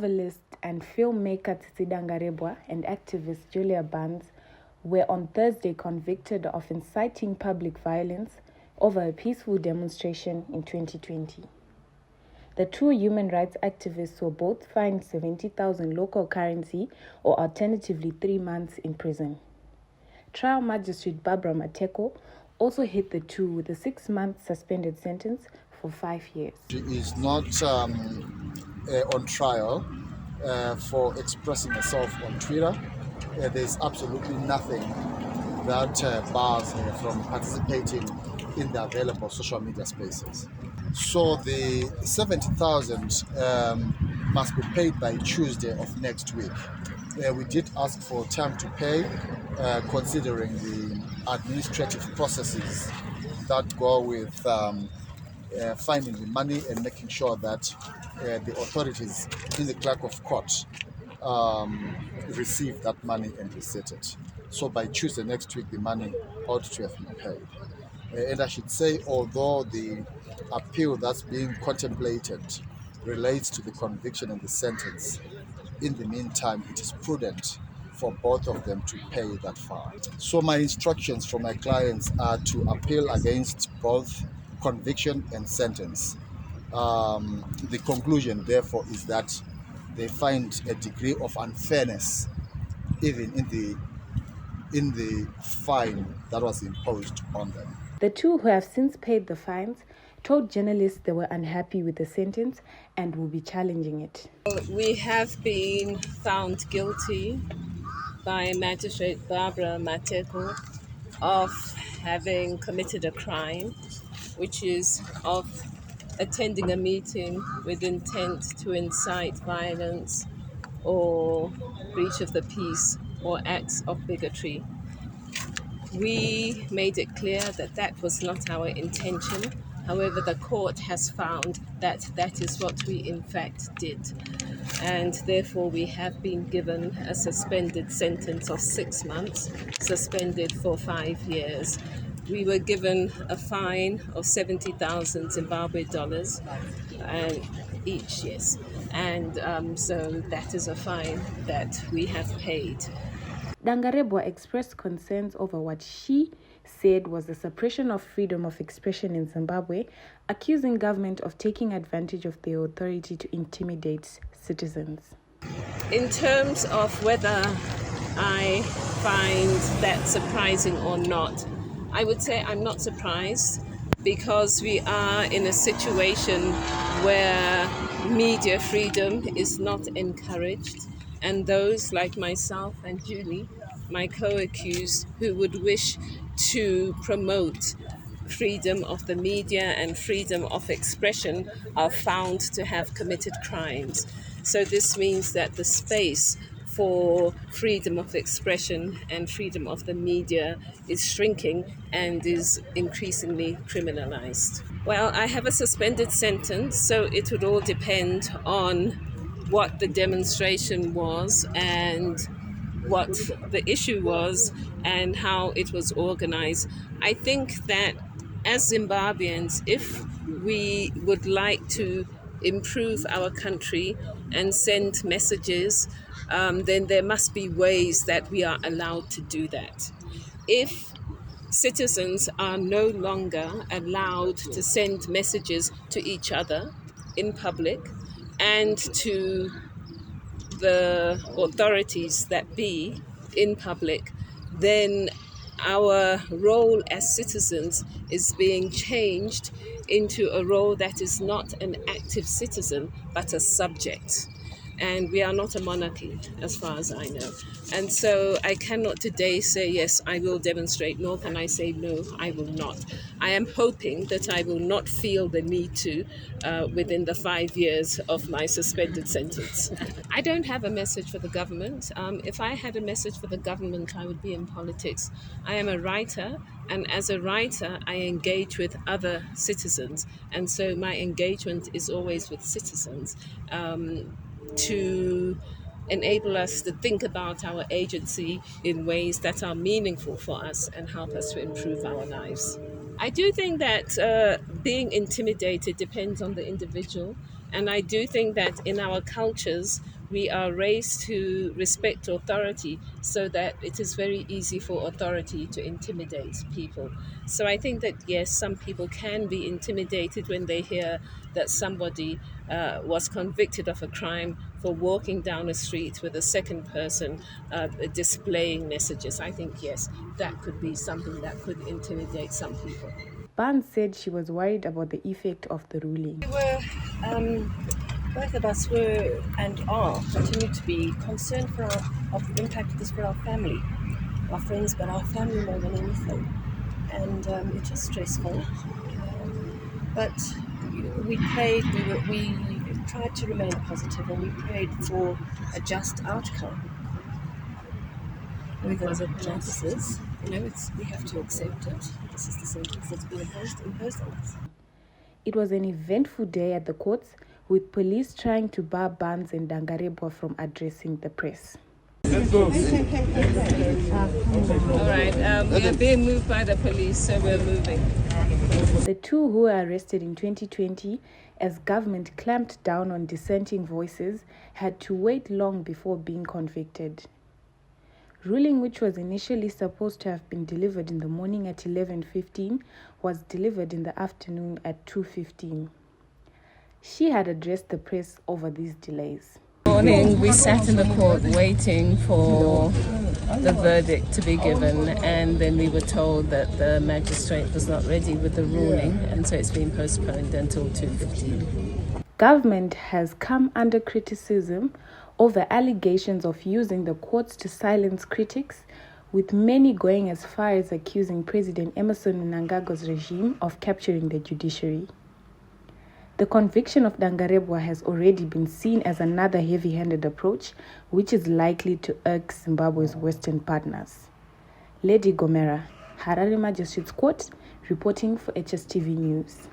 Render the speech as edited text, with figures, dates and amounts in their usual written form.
Novelist and filmmaker Tsitsi Dangarebwa and activist Julia Barnes were on Thursday convicted of inciting public violence over a peaceful demonstration in 2020. The two human rights activists were both fined 70,000 local currency or alternatively 3 months in prison. Trial Magistrate Barbara Mateko also hit the two with a 6-month suspended sentence for 5 years. She is not on trial for expressing herself on Twitter. There's absolutely nothing that bars her from participating in the available social media spaces. So the 70,000 must be paid by Tuesday of next week. We did ask for time to pay, considering the administrative processes that go with finding the money and making sure that the authorities in the clerk of court receive that money and receipt it. So by Tuesday next week, the money ought to have been paid. And I should say, although the appeal that's being contemplated relates to the conviction and the sentence, in the meantime, it is prudent for both of them to pay that fine. So my instructions for my clients are to appeal against both conviction and sentence. The conclusion, therefore, is that they find a degree of unfairness even in the fine that was imposed on them. The two, who have since paid the fines, told journalists they were unhappy with the sentence and will be challenging it. We have been found guilty by Magistrate Barbara Mateko of having committed a crime, which is of attending a meeting with intent to incite violence or breach of the peace or acts of bigotry. We made it clear that that was not our intention. However, the court has found that that is what we in fact did. And therefore, we have been given a suspended sentence of 6 months, suspended for 5 years. We were given a fine of 70,000 Zimbabwe dollars each, yes. And so that is a fine that we have paid. Dangarebwa expressed concerns over what she said was the suppression of freedom of expression in Zimbabwe, accusing government of taking advantage of their authority to intimidate citizens. In terms of whether I find that surprising or not, I would say I'm not surprised, because we are in a situation where media freedom is not encouraged, and those like myself and Julie, my co-accused, who would wish to promote freedom of the media and freedom of expression are found to have committed crimes. So this means that the space for freedom of expression and freedom of the media is shrinking and is increasingly criminalized. Well, I have a suspended sentence, so it would all depend on what the demonstration was and what the issue was and how it was organized. I think that as Zimbabweans, if we would like to improve our country and send messages, then there must be ways that we are allowed to do that. If citizens are no longer allowed to send messages to each other in public and to the authorities that be in public, then our role as citizens is being changed into a role that is not an active citizen, but a subject. And we are not a monarchy, as far as I know. And so I cannot today say, yes, I will demonstrate, nor can I say, no, I will not. I am hoping that I will not feel the need to within the 5 years of my suspended sentence. I don't have a message for the government. If I had a message for the government, I would be in politics. I am a writer, and as a writer, I engage with other citizens. And so my engagement is always with citizens. To enable us to think about our agency in ways that are meaningful for us and help us to improve our lives. I do think that being intimidated depends on the individual. And I do think that in our cultures, we are raised to respect authority so that it is very easy for authority to intimidate people. So I think that, yes, some people can be intimidated when they hear that somebody was convicted of a crime for walking down a street with a second person displaying messages. I think, yes, that could be something that could intimidate some people. Barnes said she was worried about the effect of the ruling. Both of us were and are continue to be concerned of the impact of this for our family, our friends, but our family more than anything. And it is stressful. But we prayed, we tried to remain positive, and we prayed for a just outcome. Whether it justice, we have to accept it. This is the sentence that's been imposed on us. It was an eventful day at the courts, with police trying to bar Barnes and Dangarebwa from addressing the press. Let's go. All right, we are being moved by the police, so we're moving. The two who were arrested in 2020, as government clamped down on dissenting voices, had to wait long before being convicted. Ruling, which was initially supposed to have been delivered in the morning at 11:15, was delivered in the afternoon at 2:15. She had addressed the press over these delays. Morning, we sat in the court waiting for the verdict to be given, and then we were told that the magistrate was not ready with the ruling, and so it's been postponed until 2:15. Government has come under criticism over allegations of using the courts to silence critics, with many going as far as accusing President Emmerson Mnangagwa's regime of capturing the judiciary. The conviction of Dangarebwa has already been seen as another heavy-handed approach, which is likely to irk Zimbabwe's Western partners. Lady Gomera, Harare Magistrates Court, reporting for HSTV News.